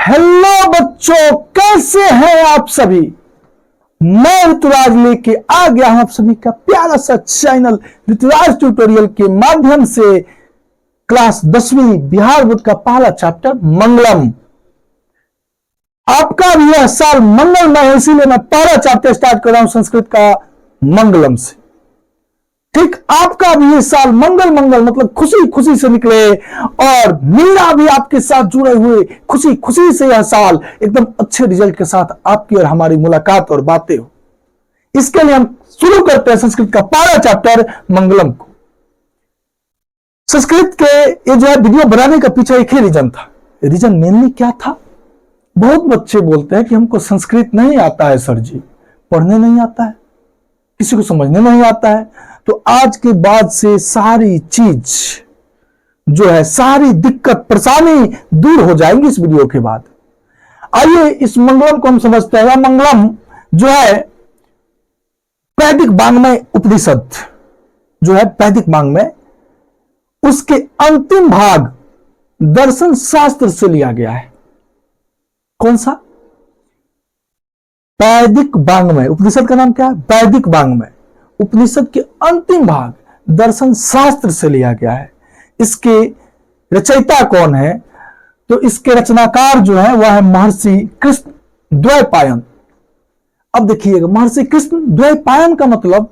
Hello बच्चों, कैसे हैं आप सभी। मैं ऋतुराज लेके आ गया हूं आप सभी का प्यारा सा चैनल ऋतुराज ट्यूटोरियल के माध्यम से क्लास 10वीं बिहार बोर्ड का पहला चैप्टर मंगलम। आपका भी यह साल मंगलमय है, इसीलिए मैं पहला चैप्टर स्टार्ट कर रहा हूं संस्कृत का मंगलम से। ठीक आपका भी ये साल मंगल मतलब खुशी खुशी से निकले और मेरा भी आपके साथ जुड़े हुए खुशी खुशी से यह साल एकदम अच्छे रिजल्ट के साथ आपकी और हमारी मुलाकात और बातें हो। इसके लिए हम शुरू करते हैं संस्कृत का पहला चैप्टर मंगलम को। संस्कृत के ये जो है वीडियो बनाने का पीछे एक ही रीजन था। रीजन मेनली क्या था, बहुत बच्चे बोलते हैं कि हमको संस्कृत नहीं आता है सर जी, पढ़ने नहीं आता है, किसी को समझने नहीं आता है। तो आज के बाद से सारी चीज जो है, सारी दिक्कत परेशानी दूर हो जाएंगी इस वीडियो के बाद। आइए इस मंगलम को हम समझते हैं। मंगलम जो है वैदिक वाङ्मय उपनिषद जो है वैदिक वाङ्मय, उसके अंतिम भाग दर्शन शास्त्र से लिया गया है। कौन सा? वैदिक वाङ्मय उपनिषद का नाम क्या है? वैदिक वाङ्मय उपनिषद के अंतिम भाग दर्शन शास्त्र से लिया गया है। इसके रचयिता कौन है? तो इसके रचनाकार जो है वह है महर्षि कृष्ण द्वैपायन। अब देखिएगा, महर्षि कृष्ण द्वैपायन का मतलब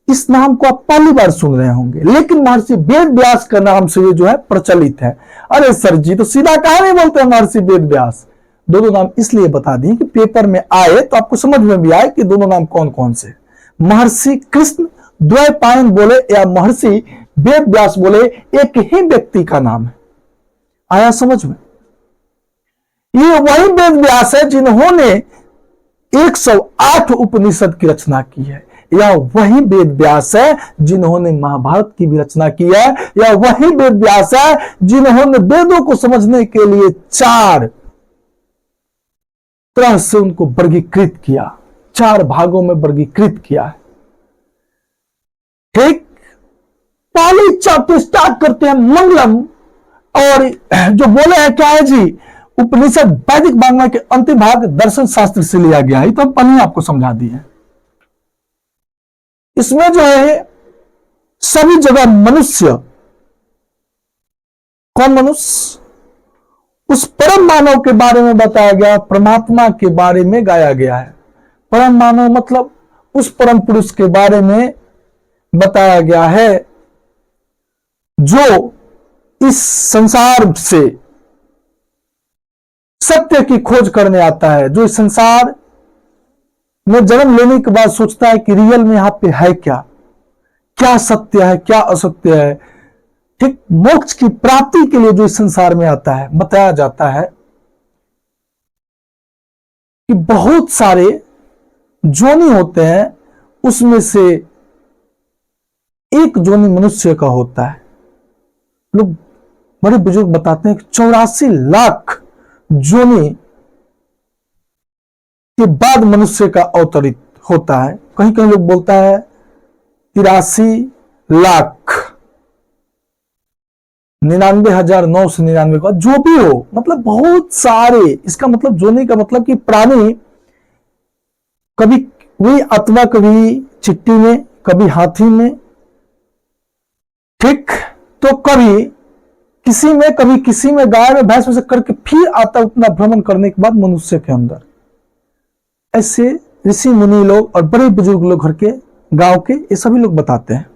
इस नाम को आप पहली बार सुन रहे होंगे, लेकिन महर्षि वेद व्यास का नाम से ये जो है प्रचलित है। अरे सर जी, तो सीधा कहा नहीं बोलते हैं महर्षि वेद व्यास? दोनों नाम इसलिए बता दिए कि पेपर में आए तो आपको समझ में भी आए कि दोनों नाम कौन कौन से। महर्षि कृष्ण द्वैपायन बोले या महर्षि वेद व्यास बोले, एक ही व्यक्ति का नाम है। आया समझ में? ये वही वेद व्यास है जिन्होंने 108 उपनिषद की रचना की है, या वही वेद व्यास है जिन्होंने महाभारत की भी रचना की है, या वही वेद व्यास है जिन्होंने वेदों को समझने के लिए 4 तरह से उनको वर्गीकृत किया, 4 भागों में वर्गीकृत किया है। ठीक, पहले चैप्टर स्टार्ट करते हैं मंगलम। और जो बोले हैं क्या है जी, उपनिषद वैदिक वाङ्मय के अंतिम भाग दर्शन शास्त्र से लिया गया है, तो हम पहले आपको समझा दिए। इसमें जो है सभी जगह मनुष्य, कौन मनुष्य? उस परम मानव के बारे में बताया गया, परमात्मा के बारे में गाया गया है। परम मानव मतलब उस परम पुरुष के बारे में बताया गया है जो इस संसार से सत्य की खोज करने आता है, जो इस संसार में जन्म लेने के बाद सोचता है कि रियल में यहां पे है क्या, क्या सत्य है, क्या असत्य है। ठीक, मोक्ष की प्राप्ति के लिए जो इस संसार में आता है, बताया जाता है कि बहुत सारे जोनी होते हैं, उसमें से एक जोनी मनुष्य का होता है। लोग बड़े बुजुर्ग बताते हैं कि 84 लाख जोनी के बाद मनुष्य का अवतरित होता है। कहीं कहीं लोग बोलता है 83 लाख 99,999 का, जो भी हो, मतलब बहुत सारे। इसका मतलब जोनी का मतलब कि प्राणी कभी वही आत्मा, कभी चिट्टी में, कभी हाथी में, ठीक, तो कभी किसी में, कभी किसी में, गाय में, भैंस में से करके फिर आता उतना भ्रमण करने के बाद मनुष्य के अंदर। ऐसे ऋषि मुनि लोग और बड़े बुजुर्ग लोग घर के, गांव के, ये सभी लोग बताते हैं।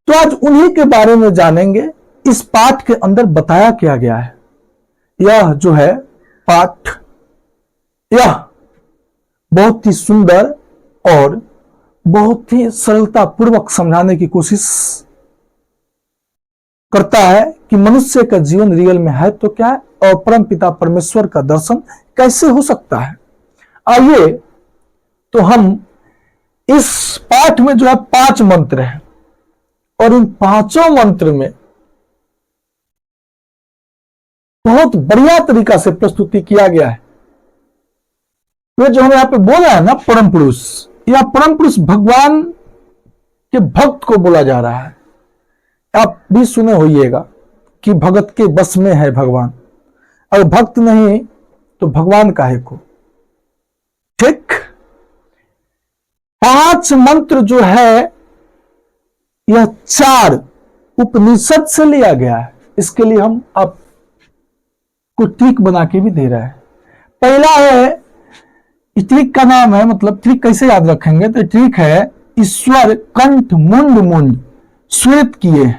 तो आज उन्हीं के बारे में जानेंगे। इस पाठ के अंदर बताया क्या गया है। यह जो है पाठ, यह बहुत ही सुंदर और बहुत ही सरलता पूर्वक समझाने की कोशिश करता है कि मनुष्य का जीवन रियल में है तो क्या है, और परम पिता परमेश्वर का दर्शन कैसे हो सकता है। आइए तो हम इस पाठ में जो है 5 मंत्र हैं, और इन 5 मंत्र में बहुत बढ़िया तरीका से प्रस्तुति किया गया है। वे जो हमें यहां पे बोला है ना, परम पुरुष, या परम पुरुष भगवान के भक्त को बोला जा रहा है। आप भी सुने होइएगा कि भगत के बस में है भगवान। और भक्त नहीं तो भगवान काहे को। ठीक, 5 मंत्र जो है यह 4 उपनिषद से लिया गया है। इसके लिए हम आपको ट्रिक बना के भी दे रहे हैं। पहला है, इस ट्रिक का नाम है, मतलब ट्रिक कैसे याद रखेंगे, तो ट्रिक है ईश्वर कंठ मुंड मुंड श्वेत किए।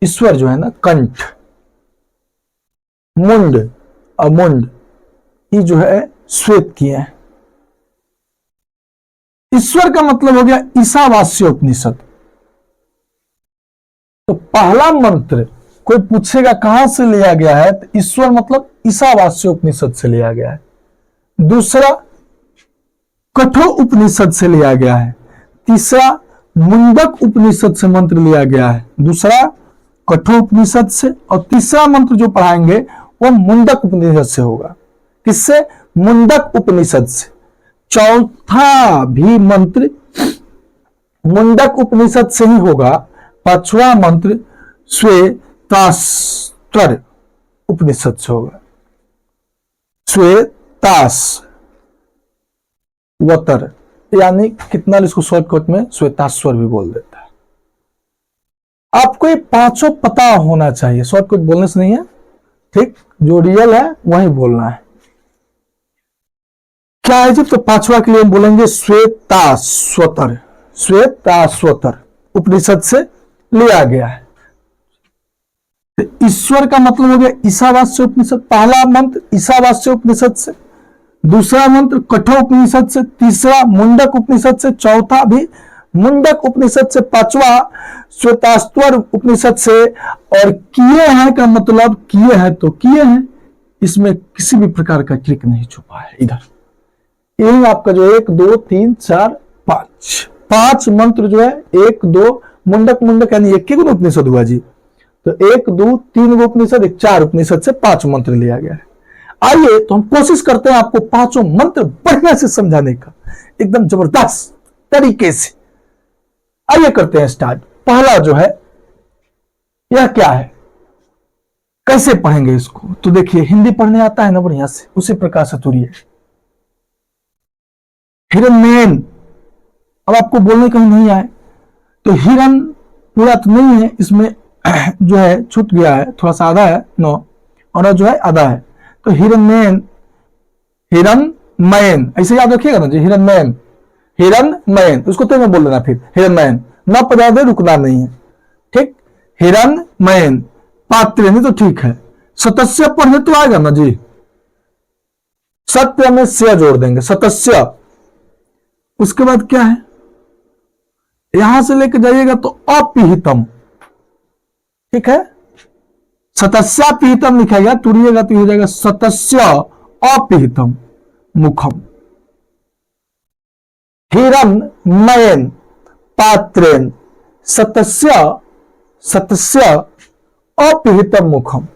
ईश्वर जो है ना, कंठ मुंड और मुंड ये जो है श्वेत किए हैं। ईश्वर का मतलब हो गया ईशावास्य उपनिषद। तो पहला मंत्र कोई पूछेगा कहां से लिया गया है, तो ईश्वर मतलब ईशावास्य उपनिषद से लिया गया है। दूसरा कठोर उपनिषद से लिया गया है। तीसरा मुंडक उपनिषद से मंत्र लिया गया है, दूसरा कठोर उपनिषद से, और तीसरा मंत्र जो पढ़ाएंगे वह मुंडक उपनिषद से होगा। किससे? मुंडक उपनिषद से। चौथा भी मंत्र मुंडक उपनिषद से ही होगा। पांचवा मंत्र श्वेतास्वर उपनिषद से होगा। श्वेतास्वतर, यानी कितना इसको शॉर्टकट में श्वेतास्वर भी बोल देता है। आपको ये पांचों पता होना चाहिए, शॉर्टकट बोलने से नहीं है। ठीक, जो रियल है वही बोलना है। क्या है जब, तो पांचवा के लिए हम बोलेंगे श्वेतास्वतर। श्वेतास्वतर उपनिषद से लिया गया है। ईश्वर का मतलब हो गया ईशावास्य उपनिषद। पहला मंत्र ईशावास्य उपनिषद से, दूसरा मंत्र कठोर उपनिषद से, तीसरा मुंडक उपनिषद से, चौथा भी मुंडक उपनिषद से, पांचवा श्वेतास्वर उपनिषद से। और किए हैं का मतलब किए हैं तो किए हैं, इसमें किसी भी प्रकार का ट्रिक नहीं छुपा है। इधर यही आपका जो 1 2 3 4 5 5 मंत्र जो है, 1 2 मुंडक मुंडक यानी एक ही उपनिषद हुआ जी। तो 1 2 3 उपनिषद, 4 उपनिषद से 5 मंत्र लिया गया है। आइए तो हम कोशिश करते हैं आपको पांचों मंत्र बढ़िया से समझाने का, एकदम जबरदस्त तरीके से। आइए करते हैं स्टार्ट। पहला जो है यह क्या है, कैसे पढ़ेंगे इसको, तो देखिए हिंदी पढ़ने आता है ना बढ़िया से, उसी प्रकार से तुरिए। हिरण्यन, अब आपको बोलने कहीं नहीं आए तो हिरण पूरा तो नहीं है, इसमें जो है छूट गया है, थोड़ा सा आधा है, नो, और जो है आधा है। तो हिरण्यन, हिरणमयन, ऐसे याद रखिएगा ना जी, हिरणमयन, हिरणमयन, उसको तो मैं बोल देना फिर हिरणमयन, ना पता दे रुकना नहीं है। ठीक, हिरणमयन। पात्र नहीं तो ठीक है, सतस्य पढ़ने तो आएगा ना जी, सत्य में से जोड़ देंगे, सतस्य। उसके बाद क्या है, यहां से लेकर जाइएगा तो अपिहितम। ठीक है, सतस्यापिहितम लिखाएगा, तुरिएगा तो हो जाएगा सतस्य अपिहितम मुखम। हिरणमयन पात्रेन सतस्य सतस्य अपिहितम मुखम।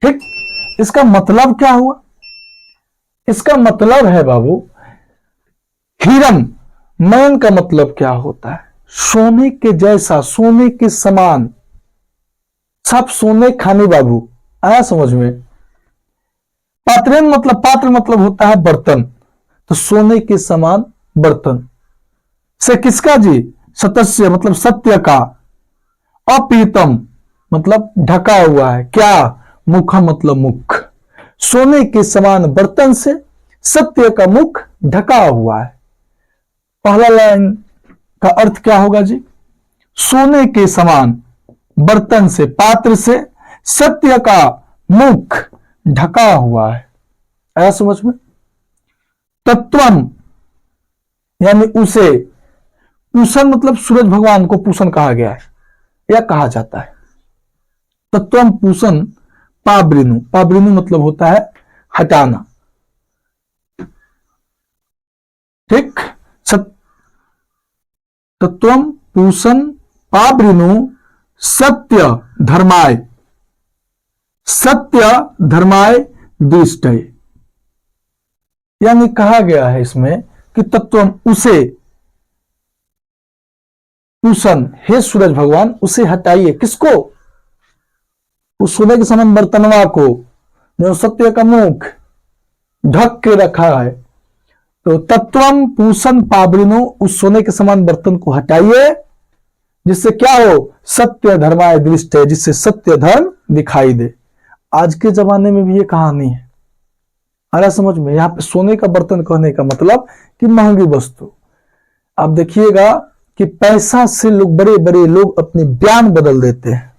ठीक, इसका मतलब क्या हुआ, इसका मतलब है बाबू, हिरण मयन का मतलब क्या होता है, सोने के जैसा, सोने के समान, सब सोने खाने बाबू, आया समझ में। पात्रेन मतलब, पात्र मतलब होता है बर्तन, तो सोने के समान बर्तन से किसका जी, सतस्य मतलब सत्य का, अपीतम मतलब ढका हुआ है, क्या, मुखम मतलब मुख, सोने के समान बर्तन से सत्य का मुख ढका हुआ है। पहला लाइन का अर्थ क्या होगा जी, सोने के समान बर्तन से, पात्र से सत्य का मुख ढका हुआ है, आया समझ में। तत्वम यानी उसे, पूषण मतलब सूरज भगवान को पूषण कहा गया है या कहा जाता है। तत्वम पूषण पावृनु, पावृनु मतलब होता है हटाना। ठीक, तत्वम पूषण पावृनु सत्य धर्माय, सत्य धर्माय दिष्टय, यानी कहा गया है इसमें कि तत्वम उसे, पूषण हे सूरज भगवान उसे हटाइए, किसको, उस सोने के समान बर्तनवा को जो सत्य का मुख ढक के रखा है, तो तत्वम पूषण पावृणो, उस सोने के समान बर्तन को हटाइए जिससे क्या हो, सत्य धर्माय दृष्ट है, जिससे सत्य धर्म दिखाई दे। आज के जमाने में भी ये कहानी है, आ रहा समझ में। यहाँ पे सोने का बर्तन कहने का मतलब कि महंगी वस्तु। आप देखिएगा कि पैसा से लोग, बड़े बड़े लोग अपने बयान बदल देते हैं।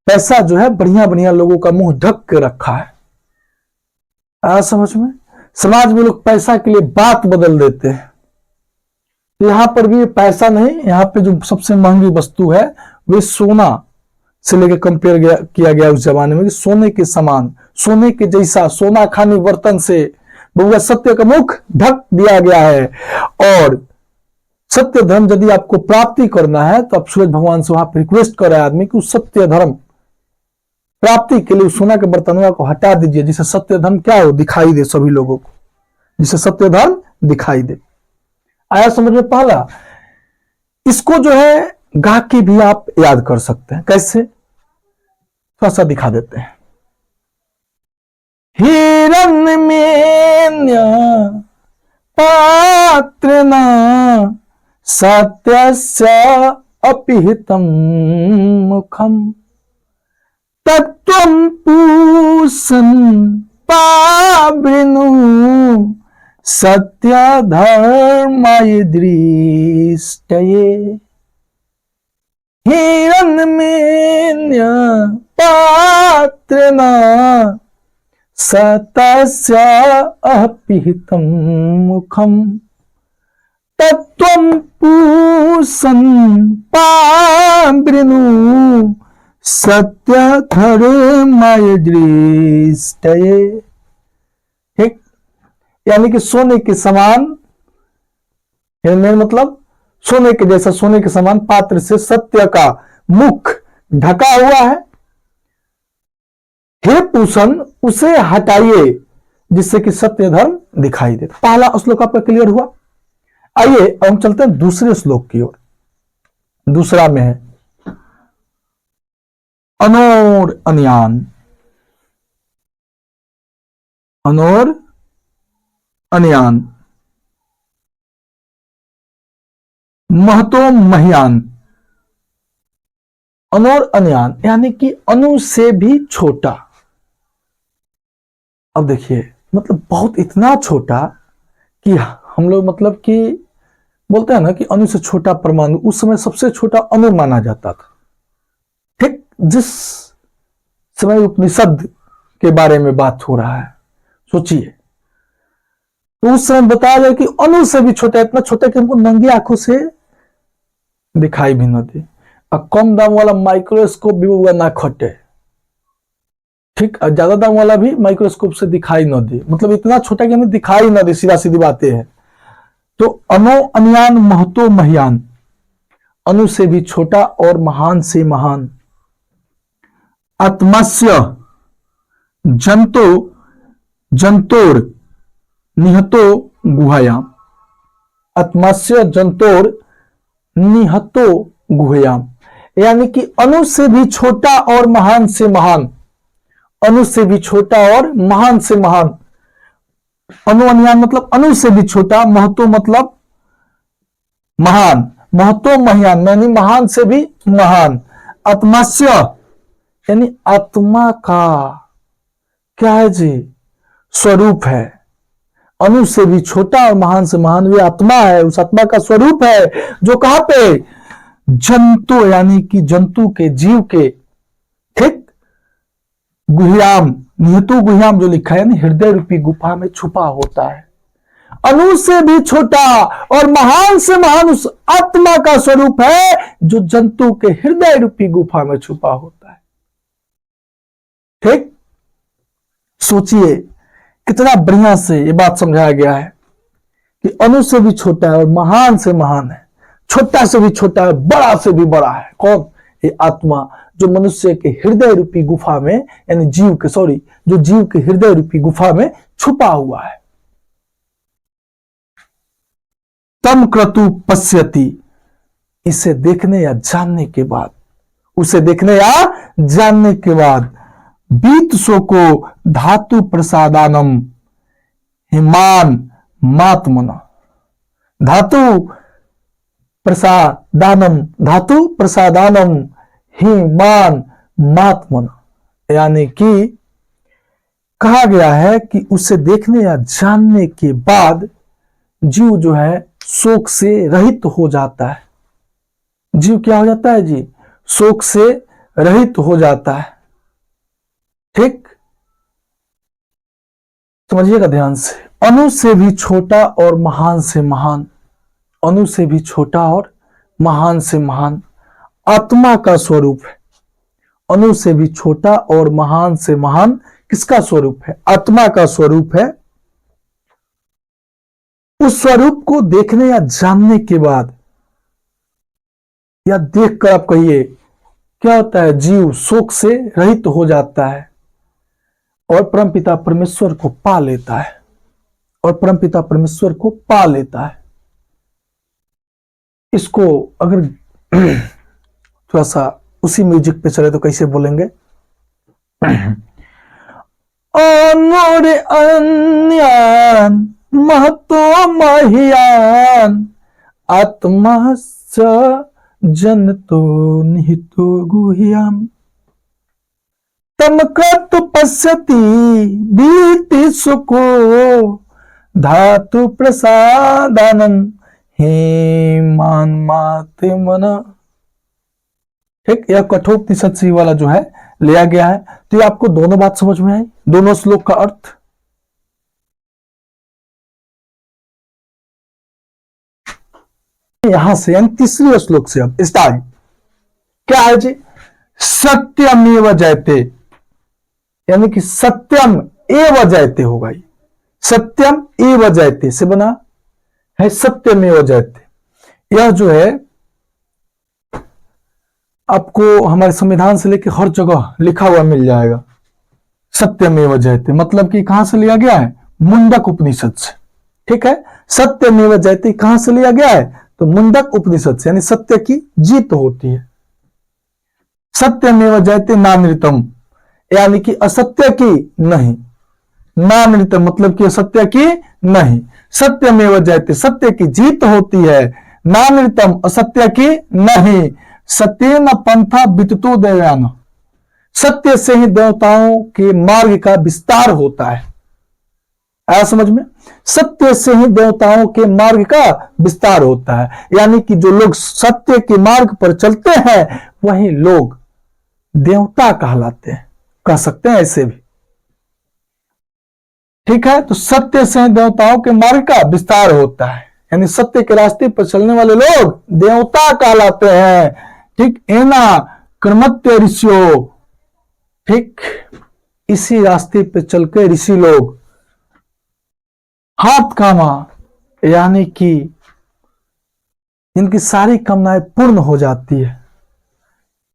पैसा जो है बढ़िया बढ़िया लोगों का मुंह ढक के रखा है, आ समझ में। समाज में लोग पैसा के लिए बात बदल देते हैं। यहां पर भी पैसा नहीं, यहां पे जो सबसे महंगी वस्तु है वे सोना से लेकर कंपेयर किया गया उस जमाने में कि सोने के समान, सोने के जैसा, सोना खानी बर्तन से बहुआ सत्य का मुख ढक दिया गया है। और सत्य धर्म यदि आपको प्राप्ति करना है तो आप सूरज भगवान से वहां पर रिक्वेस्ट कर रहे हैं आदमी कि उस सत्य धर्म प्राप्ति के लिए उस सोना के बर्तनों को हटा दीजिए, जिससे सत्य धर्म क्या हो, दिखाई दे सभी लोगों को, जिससे सत्य धर्म दिखाई दे। आया समझ में। पहला इसको जो है गा के भी आप याद कर सकते हैं। कैसे, थोड़ा सा दिखा देते हैं। हिरण्यमेन्य पात्रेण सत्यस्य अपिहितं मुखम तत्त्वं पूषन् पावृणु सत्य धर्माय दृष्टये। हिरण्यमेन्य पात्रेण सत्यस्य अपिहितं मुखम तत्त्वं पूषन् पावृणु सत्य धर्माय दृष्टये। ठीक, यानी कि सोने के समान, मतलब सोने के जैसा, सोने के समान पात्र से सत्य का मुख ढका हुआ है। हे पूषण, उसे हटाइए जिससे कि सत्य धर्म दिखाई दे। पहला श्लोक आपका क्लियर हुआ। आइए अब हम चलते हैं दूसरे श्लोक की ओर। दूसरा में है अनोर अन्यान। अनोर अन्यान महतो मह्यान। अनोर अन्यान यानी कि अनु से भी छोटा। अब देखिए, मतलब बहुत इतना छोटा कि हम लोग मतलब कि बोलते हैं ना कि अणु से छोटा परमाणु, उस समय सबसे छोटा अणु माना जाता था। ठीक, जिस समय उपनिषद के बारे में बात हो रहा है, सोचिए, तो उस समय बताया जाए कि अणु से भी छोटा, इतना छोटा कि हमको नंगी आंखों से दिखाई भी न दे। और कम दाम वाला माइक्रोस्कोप भी वो ना खटे, ठीक, और ज्यादा दाम वाला भी माइक्रोस्कोप से दिखाई न दे, मतलब इतना छोटा कि हमें दिखाई न दे, सीधा सीधी बातें हैं। तो अनो अन्यान महतो मह्यान, अनु से भी छोटा और महान से महान। आत्मस्य जंतो जंतोर निहतो गुहायाम। आत्मस्य जंतोर निहतो गुहायाम, यानी कि अनु से भी छोटा और महान से महान। अनु से भी छोटा और महान से महान। अनु अन्यान मतलब अनु से भी छोटा, महतो मतलब महान, महतो मह्यान यानी महान से भी महान। आत्मस्य यानी आत्मा का क्या है जी, स्वरूप है। अनु से भी छोटा और महान से महान वे आत्मा है, उस आत्मा का स्वरूप है जो कहां पे, जंतु यानी कि जंतु के, जीव के, ठीक, गुह्याम, निहतो गुह्याम जो लिखा है यानी हृदय रूपी गुफा में छुपा होता है। अनु से भी छोटा और महान से महान उस आत्मा का स्वरूप है जो जंतु के हृदय रूपी गुफा में छुपा होता है। ठीक, सोचिए कितना बढ़िया से ये बात समझाया गया है कि अनु से भी छोटा है और महान से महान है, छोटा से भी छोटा है, बड़ा से भी बड़ा है। कौन, ये आत्मा जो मनुष्य के हृदय रूपी गुफा में, यानी जीव के, सॉरी, जो जीव के हृदय रूपी गुफा में छुपा हुआ है। तम क्रतु पश्यति, इसे देखने या जानने के बाद उसे देखने या जानने के बाद बीत सो को धातु प्रसादानम हिमान मात्मना। धातु प्रसादानम हिमान मात्मना, यानी कि कहा गया है कि उसे देखने या जानने के बाद जीव जो है शोक से रहित हो जाता है। जीव क्या हो जाता है जी? शोक से रहित हो जाता है। ठीक, समझिएगा ध्यान से। अणु से भी छोटा और महान से महान, अणु से भी छोटा और महान से महान आत्मा का स्वरूप है। अणु से भी छोटा और महान से महान किसका स्वरूप है? आत्मा का स्वरूप है। उस स्वरूप को देखने या जानने के बाद या देखकर आप कहिए क्या होता है? जीव शोक से रहित हो जाता है और परमपिता परमेश्वर को पा लेता है, और परमपिता परमेश्वर को पा लेता है। इसको अगर थोड़ा सा उसी म्यूजिक पे चले तो कैसे बोलेंगे? अनोर अन्यान महतो महियान आत्मा स जनतो निहितो गुह्यम तमकृत पश्यति बीति सुको धातु प्रसादानम हेमान माते मना। ठीक, यह कठोपनिषद से वाला जो है लिया गया है। तो ये आपको दोनों बात समझ में आई, दोनों श्लोक का अर्थ। यहां से यानी तीसरे श्लोक से अब स्टार्ट क्या है जी? सत्यमेव जयते, यानी कि सत्यम एव जयते होगा। ये सत्यम एव जयते से बना है सत्यमेव जयते। यह जो है आपको हमारे संविधान से लेकर हर जगह लिखा हुआ मिल जाएगा। सत्यमेव जयते मतलब कि कहां से लिया गया है? मुंडक उपनिषद से। ठीक है, सत्यमेव जयते कहां से लिया गया है? तो मुंडक उपनिषद से, यानी सत्य की जीत होती है। सत्यमेव जयते नानृतम, यानी कि असत्य की नहीं। नानृतम मतलब कि असत्य की नहीं। सत्यमेव जयते सत्य की जीत होती है, नानृतम असत्य की नहीं। सत्येन पंथा विततो देवयान, सत्य से ही देवताओं के मार्ग का विस्तार होता है। आया समझ में? सत्य से ही देवताओं के मार्ग का विस्तार होता है, यानी कि जो लोग सत्य के मार्ग पर चलते हैं वही लोग देवता कहलाते हैं, कह सकते हैं ऐसे भी। ठीक है, तो सत्य से देवताओं के मार्ग का विस्तार होता है, यानी सत्य के रास्ते पर चलने वाले लोग देवता कहलाते हैं। ठीक, एना कर्मत्य ऋषियों, ठीक, इसी रास्ते पे चल के ऋषि लोग हाथ कामा, यानी कि इनकी सारी कामनाएं पूर्ण हो जाती है।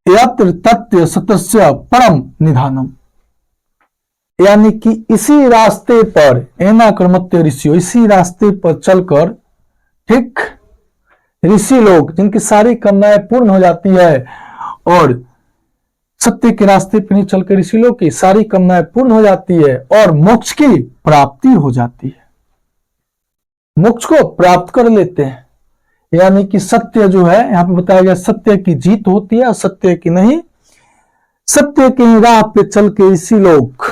यत्र तत्व सतस्य परम निधानम, यानी कि इसी रास्ते पर एना कर्मत्य ऋषियों, इसी रास्ते पर चलकर ठीक ऋषि लोग जिनकी सारी कामनाएं पूर्ण हो जाती है, और सत्य के रास्ते पर नहीं चलकर ऋषि लोग की सारी कामनाएं पूर्ण हो जाती है और मोक्ष की प्राप्ति हो जाती है, मोक्ष को प्राप्त कर लेते हैं। यानी कि सत्य जो है यहां पे बताया गया, सत्य की जीत होती है, सत्य की नहीं। सत्य की राह पे चल के ऋषि लोग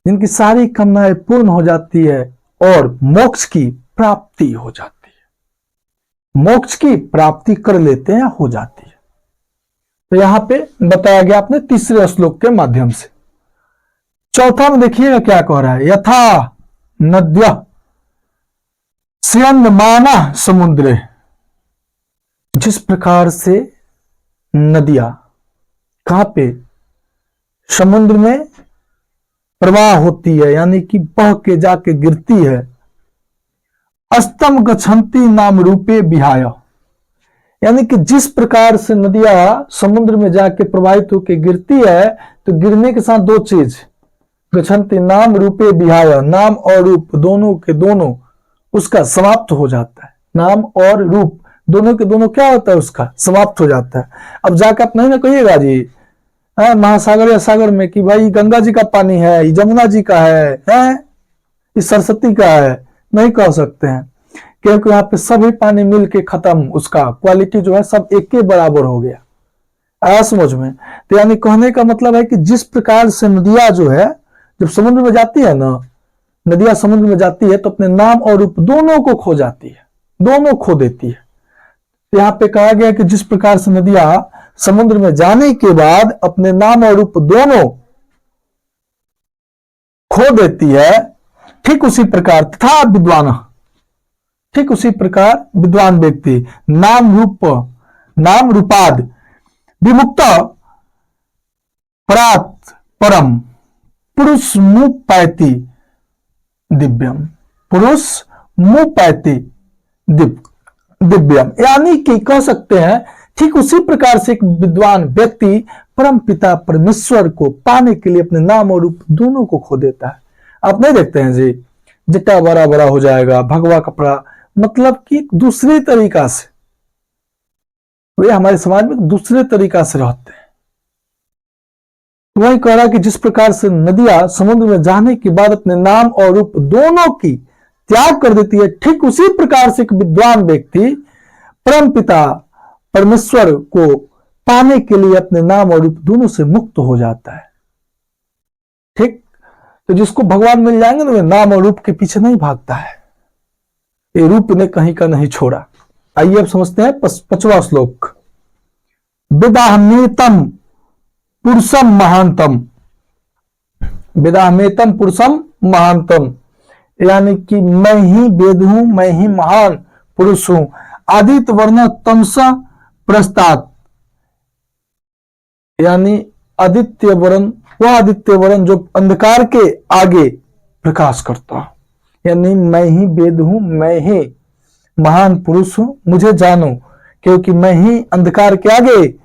जिनकी सारी कामनाएं पूर्ण हो जाती है और मोक्ष की प्राप्ति हो जाती है, मोक्ष की प्राप्ति कर लेते हैं, हो जाती है। तो यहां पे बताया गया अपने तीसरे श्लोक के माध्यम से। चौथा में देखिएगा क्या कह रहा है, यथा नद्य स्यन्दमाना समुद्र, जिस प्रकार से नदियां कहां पे? समुद्र में प्रवाह होती है, यानी कि बह के जाके गिरती है। अस्तम गच्छन्ति नाम रूपे विहाय, यानी कि जिस प्रकार से नदियां समुद्र में जाके प्रवाहित होकर गिरती है, तो गिरने के साथ दो चीज, गच्छन्ति नाम रूपे विहाय, नाम और रूप दोनों के दोनों उसका समाप्त हो जाता है। नाम और रूप दोनों के दोनों क्या होता है, उसका समाप्त हो जाता है। अब जाकर आप नहीं ना कहिएगा जी महासागर या सागर में कि भाई गंगा जी का पानी है, ये जमुना जी का है, ये सरस्वती का है, नहीं कह सकते हैं, क्योंकि यहाँ पे सभी पानी मिल के खत्म, उसका क्वालिटी जो है सब एक के बराबर हो गया। आया समझ में? तो यानी कहने का मतलब है कि जिस प्रकार से नदियां जो है जब समुद्र में जाती है ना, नदियां समुद्र में जाती है तो अपने नाम और रूप दोनों को खो जाती है, दोनों खो देती है। तो यहाँ पे कहा गया कि जिस प्रकार से नदियां समुद्र में जाने के बाद अपने नाम और रूप दोनों खो देती है, ठीक उसी प्रकार तथा विद्वान, ठीक उसी प्रकार विद्वान व्यक्ति नाम रूपाद विमुक्त परात परम पुरुष मुंह पायती दिव्यम, पुरुष मुंह पायती दिव्यम, यानी कि कह सकते हैं ठीक उसी प्रकार से एक विद्वान व्यक्ति परम पिता परमेश्वर को पाने के लिए अपने नाम और रूप दोनों को खो देता है। आप नहीं देखते हैं जी, जटा बड़ा बड़ा हो जाएगा, भगवा कपड़ा, मतलब कि दूसरे तरीका से वे हमारे समाज में दूसरे तरीका से रहते हैं। वही कह रहा कि जिस प्रकार से नदियां समुद्र में जाने के बाद अपने नाम और रूप दोनों की त्याग कर देती है, ठीक उसी प्रकार से एक विद्वान व्यक्ति परम पिता परमेश्वर को पाने के लिए अपने नाम और रूप दोनों से मुक्त हो जाता है। ठीक, तो जिसको भगवान मिल जाएंगे ना, नाम और रूप के पीछे नहीं भागता है, ये रूप ने कहीं का नहीं छोड़ा। आइए अब समझते हैं 5वां श्लोक। विदाहमेतम पुरुषम महानतम, विदाहमेतम पुरुषम महानतम, यानी कि मैं ही वेद हूं, मैं ही महान पुरुष हूं। आदित्य वर्ण तमसा प्रस्तात, यानी आदित्य वर्ण, वह आदित्य वर्ण जो अंधकार के आगे प्रकाश करता, यानी मैं ही वेद हूं, मैं ही महान पुरुष हूं, मुझे जानो, क्योंकि मैं ही अंधकार के आगे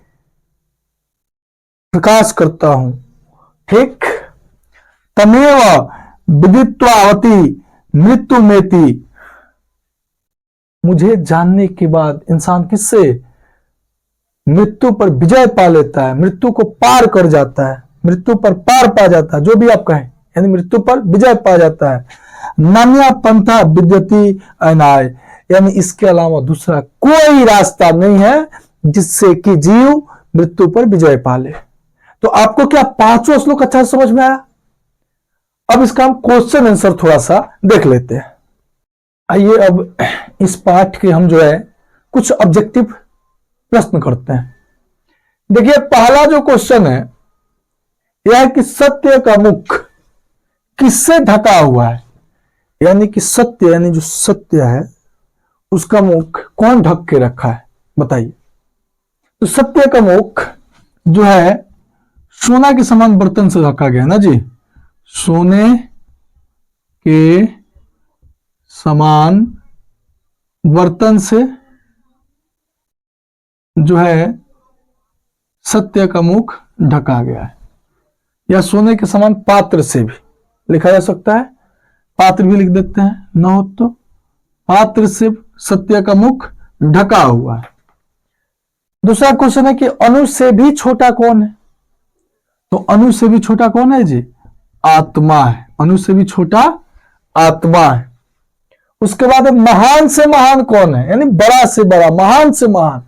प्रकाश करता हूं। ठीक, तमेव विदित्वावती मृत्यु मेति, मुझे जानने के बाद इंसान किससे मृत्यु पर विजय पा लेता है, मृत्यु को पार कर जाता है, मृत्यु पर पार पा जाता है, जो भी आप कहें, यानी मृत्यु पर विजय पा जाता है। नान्या पंथा विद्यति अनाय, यानी इसके अलावा दूसरा कोई रास्ता नहीं है जिससे कि जीव मृत्यु पर विजय पा ले। तो आपको क्या 5वां श्लोक अच्छा समझ में आया? अब इसका हम क्वेश्चन आंसर थोड़ा सा देख लेते हैं। आइए अब इस पाठ के हम जो है कुछ ऑब्जेक्टिव प्रश्न करते हैं। देखिए पहला जो क्वेश्चन है यह है कि सत्य का मुख किससे ढका हुआ है, यानी कि सत्य, यानी जो सत्य है उसका मुख कौन ढक के रखा है, बताइए। तो सत्य का मुख जो है सोना के समान बर्तन से ढका गया ना जी, सोने के समान बर्तन से जो है सत्य का मुख ढका गया है, या सोने के समान पात्र से भी लिखा जा सकता है, पात्र भी लिख देते हैं, न हो तो पात्र से सत्य का मुख ढका हुआ है। दूसरा क्वेश्चन है कि अणु से भी छोटा कौन है, तो अणु से भी छोटा कौन है जी, आत्मा है, अणु से भी छोटा आत्मा है। उसके बाद महान से महान कौन है, यानी बड़ा से बड़ा, महान से महान,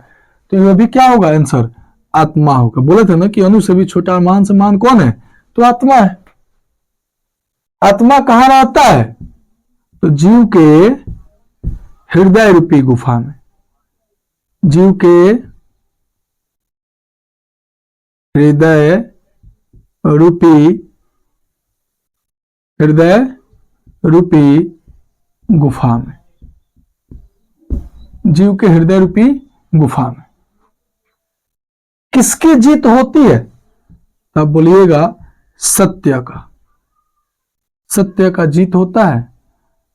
तो यह भी क्या होगा आंसर, आत्मा होगा। बोले थे ना कि अणु से भी छोटा, महान से महान कौन है, तो आत्मा है। आत्मा कहां रहता है, तो जीव के हृदय रूपी गुफा में, जीव के हृदय रूपी गुफा में, जीव के हृदय रूपी गुफा में। किसकी जीत होती है, तब बोलिएगा सत्य का, सत्य का जीत होता है,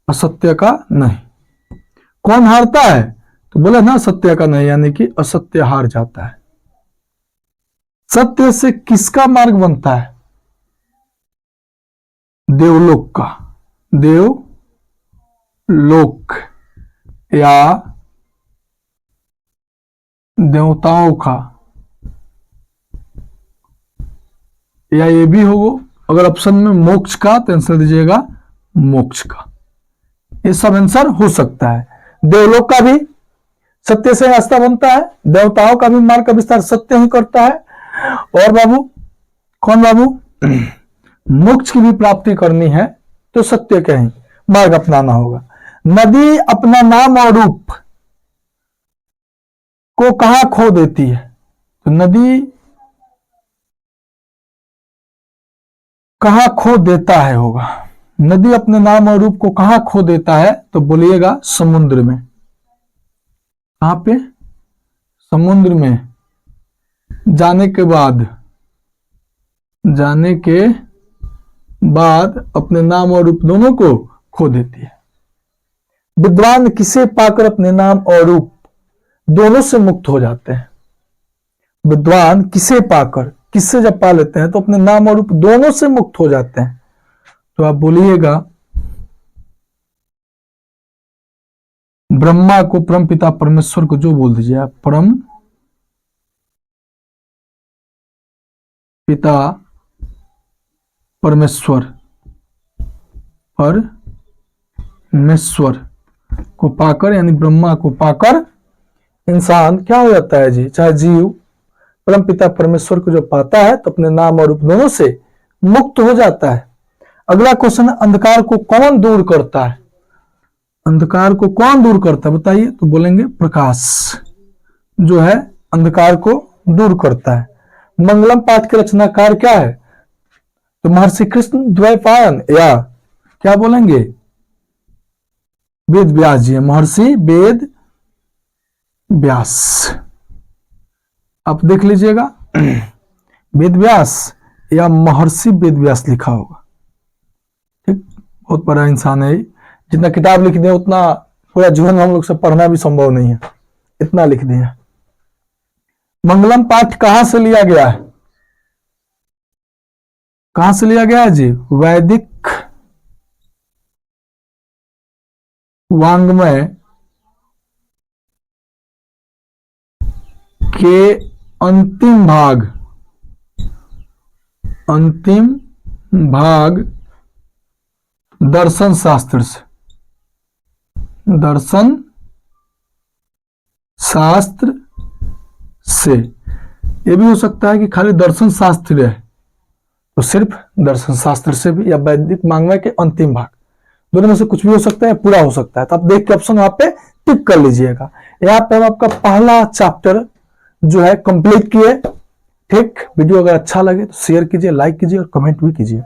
असत्य का नहीं। कौन हारता है, तो बोले ना सत्य का नहीं, यानी कि असत्य हार जाता है। सत्य से किसका मार्ग बनता है, देवलोक का, देवलोक या देवताओं का, या ये भी होगा। अगर ऑप्शन में मोक्ष का, तो आंसर दीजिएगा मोक्ष का। ये सब आंसर हो सकता है। देवलोक का भी सत्य से रास्ता बनता है, देवताओं का भी मार्ग का विस्तार सत्य ही करता है। और बाबू, कौन बाबू, मोक्ष की भी प्राप्ति करनी है तो सत्य का ही मार्ग अपनाना होगा। नदी अपना नाम और रूप को कहां खो देती है? तो नदी कहां खो देता है होगा। नदी अपने नाम और रूप को कहां खो देता है? तो बोलिएगा समुद्र में। कहां पे? समुद्र में। जाने के बाद अपने नाम और रूप दोनों को खो देती है। विद्वान किसे पाकर अपने नाम और रूप दोनों से मुक्त हो जाते हैं? विद्वान किसे पाकर, किससे जब पा लेते हैं तो अपने नाम और रूप दोनों से मुक्त हो जाते हैं। तो आप बोलिएगा ब्रह्मा को, परम पिता परमेश्वर को जो बोल दीजिए आप, परम पिता परमेश्वर को पाकर, यानी ब्रह्मा को पाकर इंसान क्या हो जाता है जी, चाहे जीव परम पिता परमेश्वर को जो पाता है तो अपने नाम और रूप दोनों से मुक्त हो जाता है। अगला क्वेश्चन, अंधकार को कौन दूर करता है? अंधकार को कौन दूर करता है बताइए? तो बोलेंगे प्रकाश जो है अंधकार को दूर करता है। मंगलम पाठ के रचनाकार क्या है? तो महर्षि कृष्ण द्वैपायन, या क्या बोलेंगे? वेद व्यास जी, महर्षि वेद व्यास। आप देख लीजिएगा वेद व्यास या महर्षि वेद व्यास लिखा होगा। ठीक, बहुत बड़ा इंसान है। जितना किताब लिख दिया उतना पूरा जीवन में हम लोग से पढ़ना भी संभव नहीं है, इतना लिख दिया। मंगलम पाठ कहां से लिया गया है? कहां से लिया गया है जी? वैदिक वांग्मय के अंतिम भाग दर्शन शास्त्र से, दर्शन शास्त्र से। यह भी हो सकता है कि खाली दर्शन शास्त्र है तो सिर्फ दर्शन शास्त्र से भी, या वैदिक वांग्मय के अंतिम भाग, दोनों में से कुछ भी हो सकता है, पूरा हो सकता है। तो आप देख के ऑप्शन वहां पे टिक कर लीजिएगा। यहाँ पे हम आपका पहला चैप्टर जो है कंप्लीट किए। ठीक, वीडियो अगर अच्छा लगे तो शेयर कीजिए, लाइक कीजिए और कमेंट भी कीजिए।